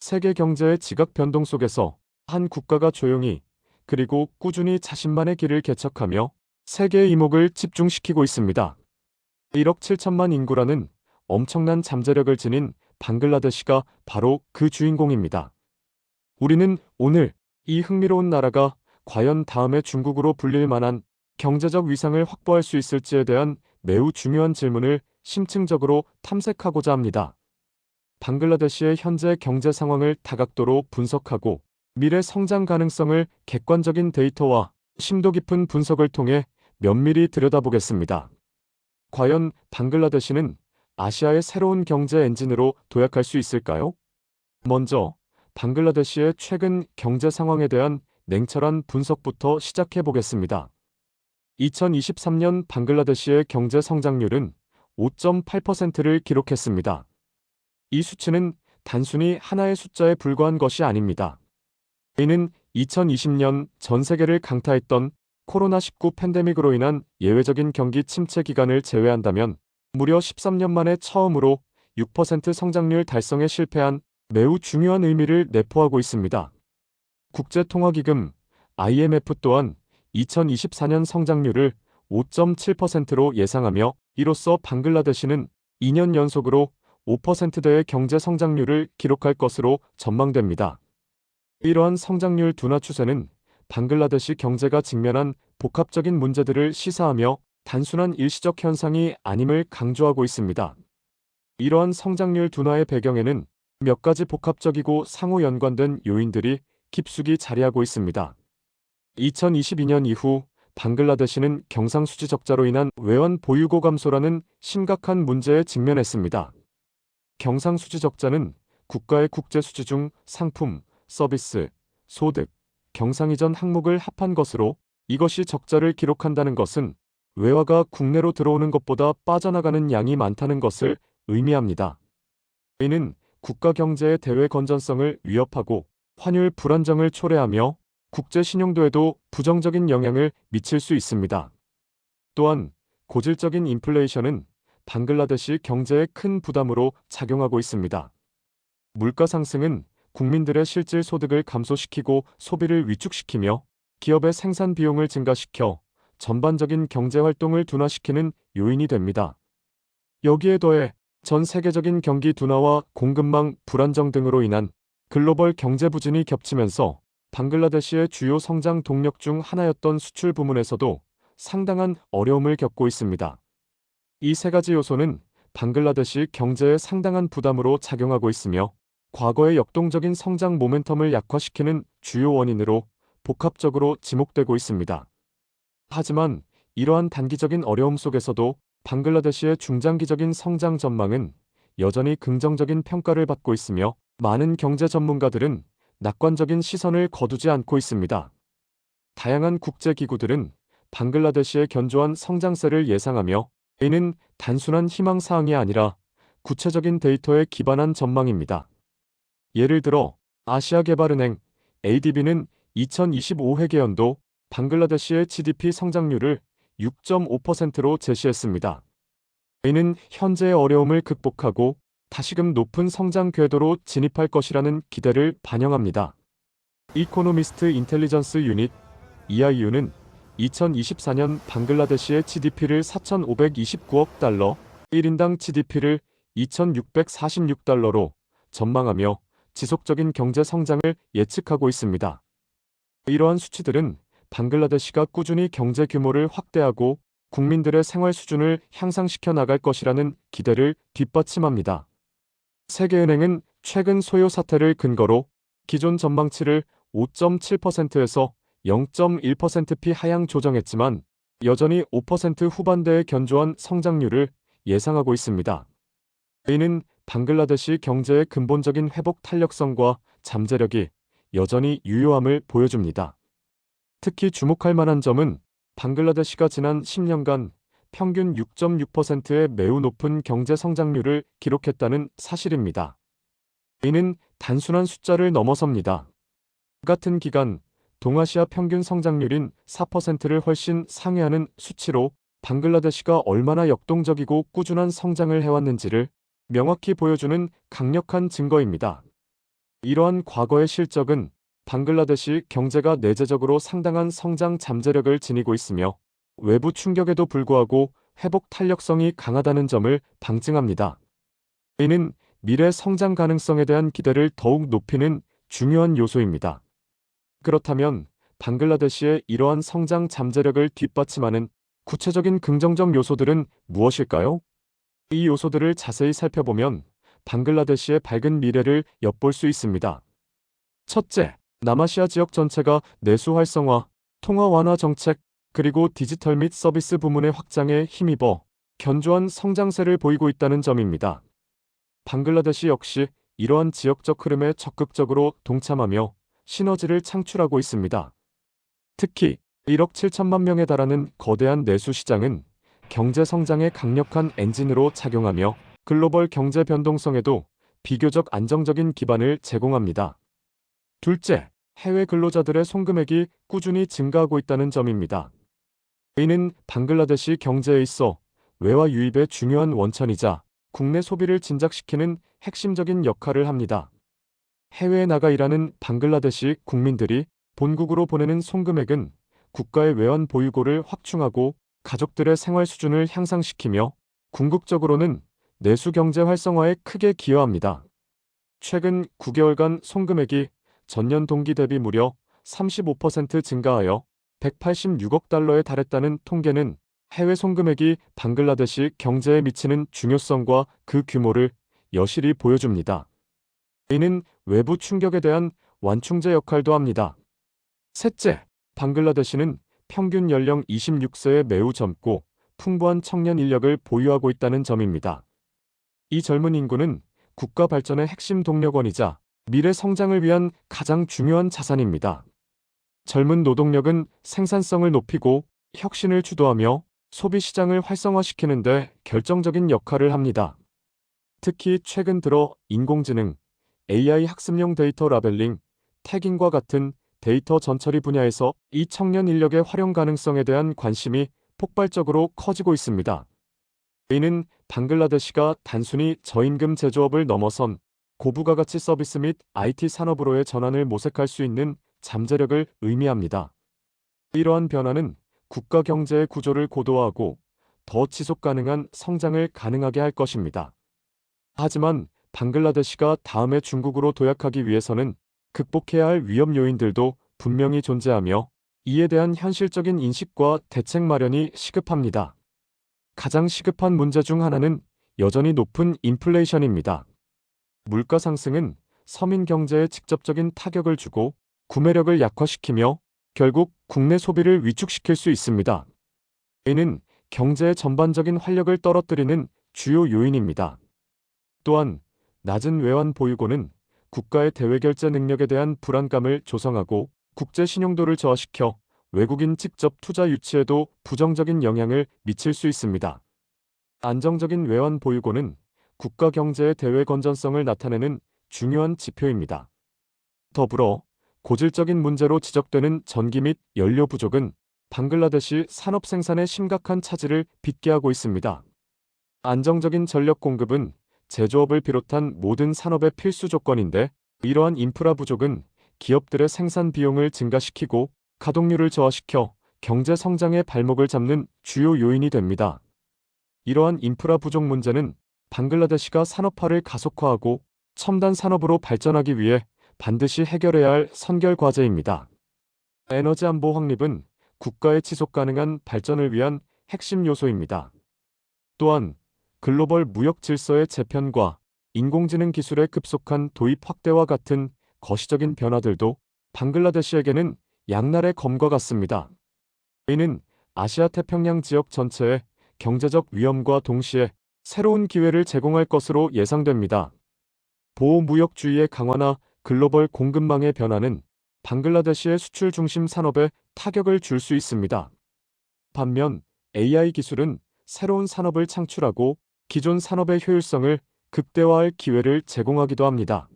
세계 경제의 지각 변동 속에서 한 국가가 조용히 그리고 꾸준히 자신만의 길을 개척하며 세계의 이목을 집중시키고 있습니다. 1억 7천만 인구라는 엄청난 잠재력을 지닌 방글라데시가 바로 그 주인공입니다. 우리는 오늘 이 흥미로운 나라가 과연 다음에 중국으로 불릴 만한 경제적 위상을 확보할 수 있을지에 대한 매우 중요한 질문을 심층적으로 탐색하고자 합니다. 방글라데시의 현재 경제 상황을 다각도로 분석하고 미래 성장 가능성을 객관적인 데이터와 심도 깊은 분석을 통해 면밀히 들여다보겠습니다. 과연 방글라데시는 아시아의 새로운 경제 엔진으로 도약할 수 있을까요? 먼저 방글라데시의 최근 경제 상황에 대한 냉철한 분석부터 시작해 보겠습니다. 2023년 방글라데시의 경제 성장률은 5.8%를 기록했습니다. 이 수치는 단순히 하나의 숫자에 불과한 것이 아닙니다. 이는 2020년 전 세계를 강타했던 코로나19 팬데믹으로 인한 예외적인 경기 침체 기간을 제외한다면 무려 13년 만에 처음으로 6% 성장률 달성에 실패한 매우 중요한 의미를 내포하고 있습니다. 국제통화기금 IMF 또한 2024년 성장률을 5.7%로 예상하며 이로써 방글라데시는 2년 연속으로 5%대의 경제 성장률을 기록할 것으로 전망됩니다. 이러한 성장률 둔화 추세는 방글라데시 경제가 직면한 복합적인 문제들을 시사하며 단순한 일시적 현상이 아님을 강조하고 있습니다. 이러한 성장률 둔화의 배경에는 몇 가지 복합적이고 상호 연관된 요인들이 깊숙이 자리하고 있습니다. 2022년 이후 방글라데시는 경상수지 적자로 인한 외환 보유고 감소라는 심각한 문제에 직면했습니다. 경상수지 적자는 국가의 국제수지 중 상품, 서비스, 소득, 경상이전 항목을 합한 것으로 이것이 적자를 기록한다는 것은 외화가 국내로 들어오는 것보다 빠져나가는 양이 많다는 것을 의미합니다. 이는 국가 경제의 대외 건전성을 위협하고 환율 불안정을 초래하며 국제 신용도에도 부정적인 영향을 미칠 수 있습니다. 또한 고질적인 인플레이션은 방글라데시 경제에 큰 부담으로 작용하고 있습니다. 물가 상승은 국민들의 실질 소득을 감소시키고 소비를 위축시키며 기업의 생산 비용을 증가시켜 전반적인 경제 활동을 둔화시키는 요인이 됩니다. 여기에 더해 전 세계적인 경기 둔화와 공급망 불안정 등으로 인한 글로벌 경제 부진이 겹치면서 방글라데시의 주요 성장 동력 중 하나였던 수출 부문에서도 상당한 어려움을 겪고 있습니다. 이 세 가지 요소는 방글라데시 경제에 상당한 부담으로 작용하고 있으며 과거의 역동적인 성장 모멘텀을 약화시키는 주요 원인으로 복합적으로 지목되고 있습니다. 하지만 이러한 단기적인 어려움 속에서도 방글라데시의 중장기적인 성장 전망은 여전히 긍정적인 평가를 받고 있으며 많은 경제 전문가들은 낙관적인 시선을 거두지 않고 있습니다. 다양한 국제기구들은 방글라데시의 견조한 성장세를 예상하며 이는 단순한 희망사항이 아니라 구체적인 데이터에 기반한 전망입니다. 예를 들어 아시아개발은행 ADB는 2025회계연도 방글라데시의 GDP 성장률을 6.5%로 제시했습니다. 이는 현재의 어려움을 극복하고 다시금 높은 성장 궤도로 진입할 것이라는 기대를 반영합니다. 이코노미스트 인텔리전스 유닛 EIU는 2024년 방글라데시의 GDP를 4,529억 달러, 1인당 GDP를 2,646달러로 전망하며 지속적인 경제 성장을 예측하고 있습니다. 이러한 수치들은 방글라데시가 꾸준히 경제 규모를 확대하고 국민들의 생활 수준을 향상시켜 나갈 것이라는 기대를 뒷받침합니다. 세계은행은 최근 소요 사태를 근거로 기존 전망치를 5.7%에서 0.1%p 하향 조정했지만 여전히 5% 후반대의 견조한 성장률을 예상하고 있습니다. 이는 방글라데시 경제의 근본적인 회복 탄력성과 잠재력이 여전히 유효함을 보여줍니다. 특히 주목할 만한 점은 방글라데시가 지난 10년간 평균 6.6%의 매우 높은 경제 성장률을 기록했다는 사실입니다. 이는 단순한 숫자를 넘어섭니다. 같은 기간 동아시아 평균 성장률인 4%를 훨씬 상회하는 수치로 방글라데시가 얼마나 역동적이고 꾸준한 성장을 해왔는지를 명확히 보여주는 강력한 증거입니다. 이러한 과거의 실적은 방글라데시 경제가 내재적으로 상당한 성장 잠재력을 지니고 있으며 외부 충격에도 불구하고 회복 탄력성이 강하다는 점을 방증합니다. 이는 미래 성장 가능성에 대한 기대를 더욱 높이는 중요한 요소입니다. 그렇다면 방글라데시의 이러한 성장 잠재력을 뒷받침하는 구체적인 긍정적 요소들은 무엇일까요? 이 요소들을 자세히 살펴보면 방글라데시의 밝은 미래를 엿볼 수 있습니다. 첫째, 남아시아 지역 전체가 내수 활성화, 통화 완화 정책, 그리고 디지털 및 서비스 부문의 확장에 힘입어 견조한 성장세를 보이고 있다는 점입니다. 방글라데시 역시 이러한 지역적 흐름에 적극적으로 동참하며 시너지를 창출하고 있습니다. 특히 1억 7천만 명에 달하는 거대한 내수 시장은 경제 성장의 강력한 엔진으로 작용하며 글로벌 경제 변동성에도 비교적 안정적인 기반을 제공합니다. 둘째, 해외 근로자들의 송금액이 꾸준히 증가하고 있다는 점입니다. 이는 방글라데시 경제에 있어 외화 유입의 중요한 원천이자 국내 소비를 진작시키는 핵심적인 역할을 합니다. 해외에 나가 일하는 방글라데시 국민들이 본국으로 보내는 송금액은 국가의 외환 보유고를 확충하고 가족들의 생활 수준을 향상시키며 궁극적으로는 내수 경제 활성화에 크게 기여합니다. 최근 9개월간 송금액이 전년 동기 대비 무려 35% 증가하여 186억 달러에 달했다는 통계는 해외 송금액이 방글라데시 경제에 미치는 중요성과 그 규모를 여실히 보여줍니다. 이는 외부 충격에 대한 완충제 역할도 합니다. 셋째, 방글라데시는 평균 연령 26세에 매우 젊고 풍부한 청년 인력을 보유하고 있다는 점입니다. 이 젊은 인구는 국가 발전의 핵심 동력원이자 미래 성장을 위한 가장 중요한 자산입니다. 젊은 노동력은 생산성을 높이고 혁신을 주도하며 소비 시장을 활성화시키는 데 결정적인 역할을 합니다. 특히 최근 들어 인공지능, AI 학습용 데이터 라벨링, 태깅과 같은 데이터 전처리 분야에서 이 청년 인력의 활용 가능성에 대한 관심이 폭발적으로 커지고 있습니다. 이는 방글라데시가 단순히 저임금 제조업을 넘어선 고부가가치 서비스 및 IT 산업으로의 전환을 모색할 수 있는 잠재력을 의미합니다. 이러한 변화는 국가 경제의 구조를 고도화하고 더 지속 가능한 성장을 가능하게 할 것입니다. 하지만 방글라데시가 다음에 중국으로 도약하기 위해서는 극복해야 할 위험 요인들도 분명히 존재하며 이에 대한 현실적인 인식과 대책 마련이 시급합니다. 가장 시급한 문제 중 하나는 여전히 높은 인플레이션입니다. 물가 상승은 서민 경제에 직접적인 타격을 주고 구매력을 약화시키며 결국 국내 소비를 위축시킬 수 있습니다. 이는 경제의 전반적인 활력을 떨어뜨리는 주요 요인입니다. 또한 낮은 외환 보유고는 국가의 대외 결제 능력에 대한 불안감을 조성하고 국제 신용도를 저하시켜 외국인 직접 투자 유치에도 부정적인 영향을 미칠 수 있습니다. 안정적인 외환 보유고는 국가 경제의 대외 건전성을 나타내는 중요한 지표입니다. 더불어 고질적인 문제로 지적되는 전기 및 연료 부족은 방글라데시 산업 생산에 심각한 차질을 빚게 하고 있습니다. 안정적인 전력 공급은 제조업을 비롯한 모든 산업의 필수 조건인데 이러한 인프라 부족은 기업들의 생산 비용을 증가시키고 가동률을 저하시켜 경제 성장의 발목을 잡는 주요 요인이 됩니다. 이러한 인프라 부족 문제는 방글라데시가 산업화를 가속화하고 첨단 산업으로 발전하기 위해 반드시 해결해야 할 선결 과제입니다. 에너지 안보 확립은 국가의 지속 가능한 발전을 위한 핵심 요소입니다. 또한 글로벌 무역 질서의 재편과 인공지능 기술의 급속한 도입 확대와 같은 거시적인 변화들도 방글라데시에게는 양날의 검과 같습니다. 이는 아시아 태평양 지역 전체에 경제적 위험과 동시에 새로운 기회를 제공할 것으로 예상됩니다. 보호무역주의의 강화나 글로벌 공급망의 변화는 방글라데시의 수출 중심 산업에 타격을 줄 수 있습니다. 반면 AI 기술은 새로운 산업을 창출하고 기존 산업의 효율성을 극대화할 기회를 제공하기도 합니다.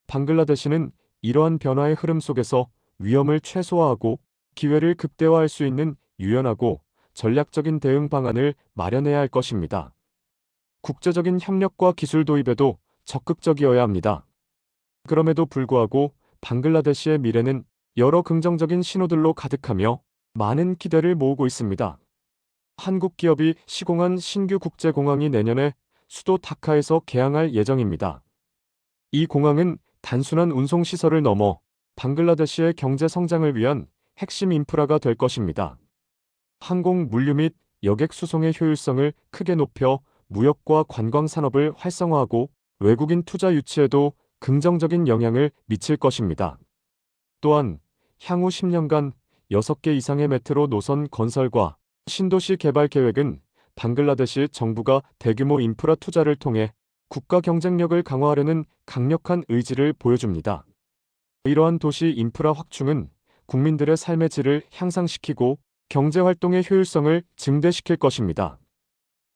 방글라데시는 이러한 변화의 흐름 속에서 위험을 최소화하고 기회를 극대화할 수 있는 유연하고 전략적인 대응 방안을 마련해야 할 것입니다. 국제적인 협력과 기술 도입에도 적극적이어야 합니다. 그럼에도 불구하고 방글라데시의 미래는 여러 긍정적인 신호들로 가득하며 많은 기대를 모으고 있습니다. 한국 기업이 시공한 신규 국제공항이 내년에 수도 다카에서 개항할 예정입니다. 이 공항은 단순한 운송시설을 넘어 방글라데시의 경제 성장을 위한 핵심 인프라가 될 것입니다. 항공 물류 및 여객 수송의 효율성을 크게 높여 무역과 관광 산업을 활성화하고 외국인 투자 유치에도 긍정적인 영향을 미칠 것입니다. 또한 향후 10년간 6개 이상의 메트로 노선 건설과 신도시 개발 계획은 방글라데시 정부가 대규모 인프라 투자를 통해 국가 경쟁력을 강화하려는 강력한 의지를 보여줍니다. 이러한 도시 인프라 확충은 국민들의 삶의 질을 향상시키고 경제활동의 효율성을 증대시킬 것입니다.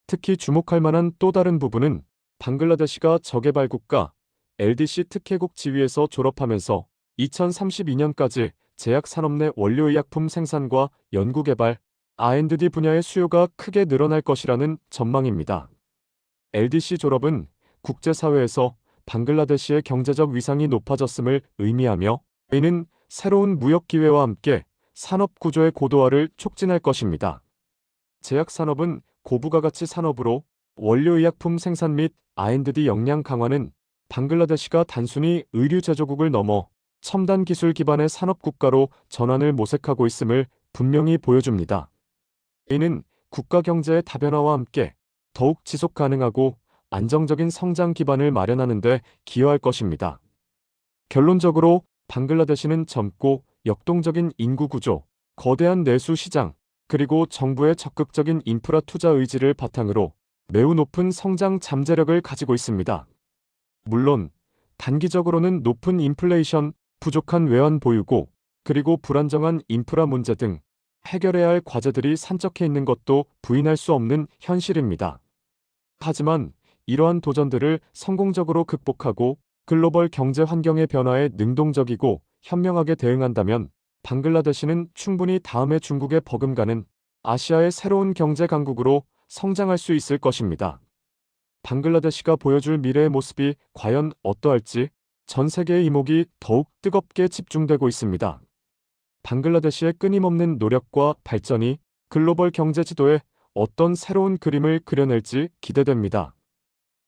특히 주목할 만한 또 다른 부분은 방글라데시가 저개발 국가 LDC 특혜국 지위에서 졸업하면서 2032년까지 제약 산업 내 원료의약품 생산과 연구개발, R&D 분야의 수요가 크게 늘어날 것이라는 전망입니다. LDC 졸업은 국제사회에서 방글라데시의 경제적 위상이 높아졌음을 의미하며 이는 새로운 무역 기회와 함께 산업 구조의 고도화를 촉진할 것입니다. 제약 산업은 고부가가치 산업으로 원료의약품 생산 및 R&D 역량 강화는 방글라데시가 단순히 의류 제조국을 넘어 첨단 기술 기반의 산업 국가로 전환을 모색하고 있음을 분명히 보여줍니다. 이는 국가 경제의 다변화와 함께 더욱 지속 가능하고 안정적인 성장 기반을 마련하는 데 기여할 것입니다. 결론적으로 방글라데시는 젊고 역동적인 인구 구조, 거대한 내수 시장, 그리고 정부의 적극적인 인프라 투자 의지를 바탕으로 매우 높은 성장 잠재력을 가지고 있습니다. 물론 단기적으로는 높은 인플레이션, 부족한 외환 보유고, 그리고 불안정한 인프라 문제 등 해결해야 할 과제들이 산적해 있는 것도 부인할 수 없는 현실입니다. 하지만 이러한 도전들을 성공적으로 극복하고 글로벌 경제 환경의 변화에 능동적이고 현명하게 대응한다면 방글라데시는 충분히 다음의 중국에 버금가는 아시아의 새로운 경제 강국으로 성장할 수 있을 것입니다. 방글라데시가 보여줄 미래의 모습이 과연 어떠할지 전 세계의 이목이 더욱 뜨겁게 집중되고 있습니다. 방글라데시의 끊임없는 노력과 발전이 글로벌 경제 지도에 어떤 새로운 그림을 그려낼지 기대됩니다.